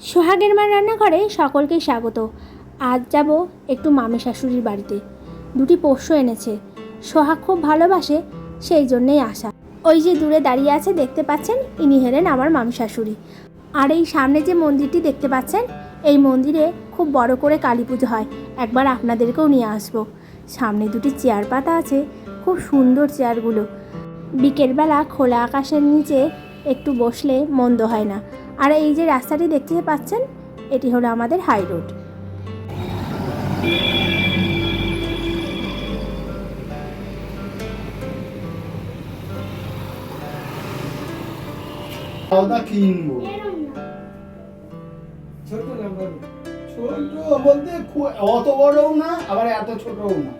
সোহাগের মার রান্নাঘরে সকলকে স্বাগত। আজ যাব একটু মামি শাশুড়ির বাড়িতে। দুটি পোষ্য এনেছে, সোহাগ খুব ভালোবাসে, সেই জন্যেই আসা। ওই যে দূরে দাঁড়িয়ে আছে দেখতে পাচ্ছেন, ইনি হলেন আমার মামি শাশুড়ি। আর এই সামনে যে মন্দিরটি দেখতে পাচ্ছেন, এই মন্দিরে খুব বড় করে কালী পুজো হয়। একবার আপনাদেরকেও নিয়ে আসবো। সামনে দুটি চেয়ার পাতা আছে, খুব সুন্দর চেয়ারগুলো। বিকেলবেলা খোলা আকাশের নিচে একটু বসলে মন্দ হয় না। আর এই যে রাস্তাটি দেখতে পাচ্ছেন, এটি হলো আমাদের হাই রোড। কিনবো ছোট বলতে অত বড়ও না, আবার এত ছোটও না।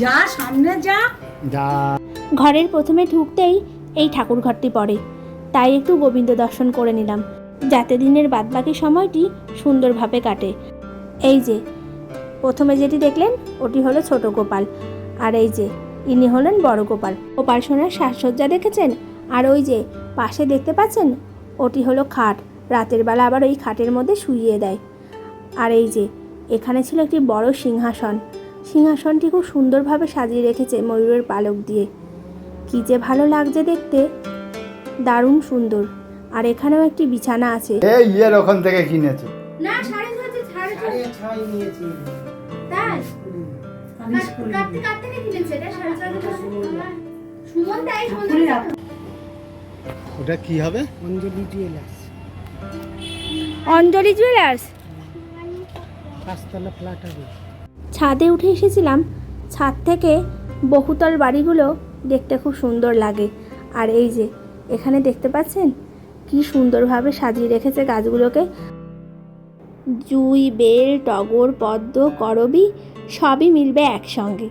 যা সামনে যা। ঘরের প্রথমে ঢুকতেই এই ঠাকুর ঘরটি পড়ে, তাই একটু গোবিন্দ দর্শন করে নিলাম, যাতে দিনের বাদবাকি সময়টি সুন্দরভাবে কাটে। এই যে প্রথমে যেটি দেখলেন, ওটি হলো ছোট গোপাল। আর এই যে ইনি হলেন বড় গোপাল। গোপাল সোনার সাজসজ্জা দেখেছেন? আর ওই যে পাশে দেখতে পাচ্ছেন, ওটি হলো খাট। রাতের বেলা আবার ওই খাটের মধ্যে শুইয়ে দেয়। আর এই যে এখানে ছিল একটি বড় সিংহাসন। সিংহাসনটি খুব সুন্দরভাবে সাজিয়ে রেখেছে ময়ূরের পালক দিয়ে। কি যে ভালো লাগছে দেখতে, দারুণ সুন্দর। আর এখানেও একটি বিছানা আছে। এই এর ওখান থেকে কিনেছে না, 6.5 নিয়েছি। তাই আমি স্কুলে কাটতে কিনেছে এটা 6.5। সুমন তাই ওটা কি হবে? অঞ্জলি জুয়েলার্স, অঞ্জলি জুয়েলার্স। 5তলা ফ্ল্যাট হবে। ছাদে উঠে এসেছিলাম। ছাদ থেকে বহুতল বাড়িগুলো দেখতে খুব সুন্দর লাগে। আর এই যে এখানে দেখতে পাচ্ছেন, কি সুন্দরভাবে সাজিয়ে রেখেছে গাছগুলোকে। জুই, বেল, টগর, পদ্ম, করবী সবই মিলবে একসঙ্গে।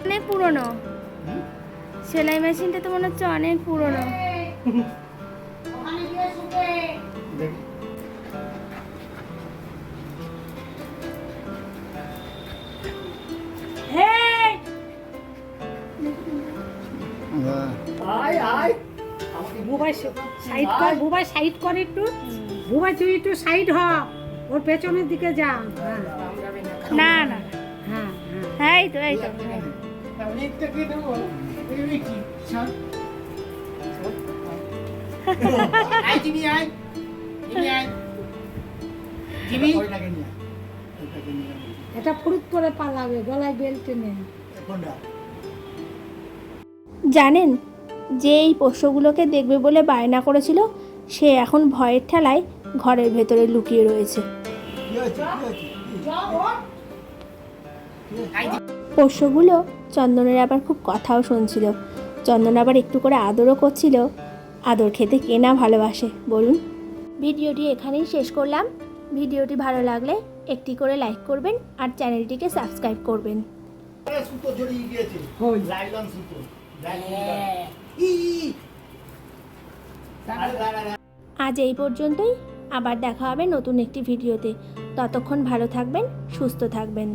অনেক পুরনো সেলাই মেশিনটা, তো মনে হচ্ছে অনেক পুরনো। বুবাই সাইড কর, বুবাই সাইড কর একটু। বুবাই তুই একটু সাইড হ, ওর পেছনের দিকে যা। না না, হ্যাঁ হ্যাঁ এই তো এই তো। এটা ফুরুত করে পালাবে, গলায় বেল্ট নেই। জানেন, যে এই পোষ্যগুলোকে দেখবে বলে বায়না করেছিল, সে এখন ভয়ের ঠেলায় ঘরের ভেতরে লুকিয়ে রয়েছে। পোষ্যগুলো চন্দনের আবার খুব কথাও শুনছিল। চন্দন আবার একটু করে আদরও করছিল। আদর খেতে কে না ভালোবাসে বলুন। ভিডিওটি এখানেই শেষ করলাম। ভিডিওটি ভালো লাগলে একটি করে লাইক করবেন আর চ্যানেলটিকে সাবস্ক্রাইব করবেন। সুতো জড়িয়ে গিয়েছে, লাইলন সুতো। আজ এই পর্যন্তই। আবার দেখা হবে নতুন একটি ভিডিওতে। ততক্ষণ ভালো থাকবেন, সুস্থ থাকবেন।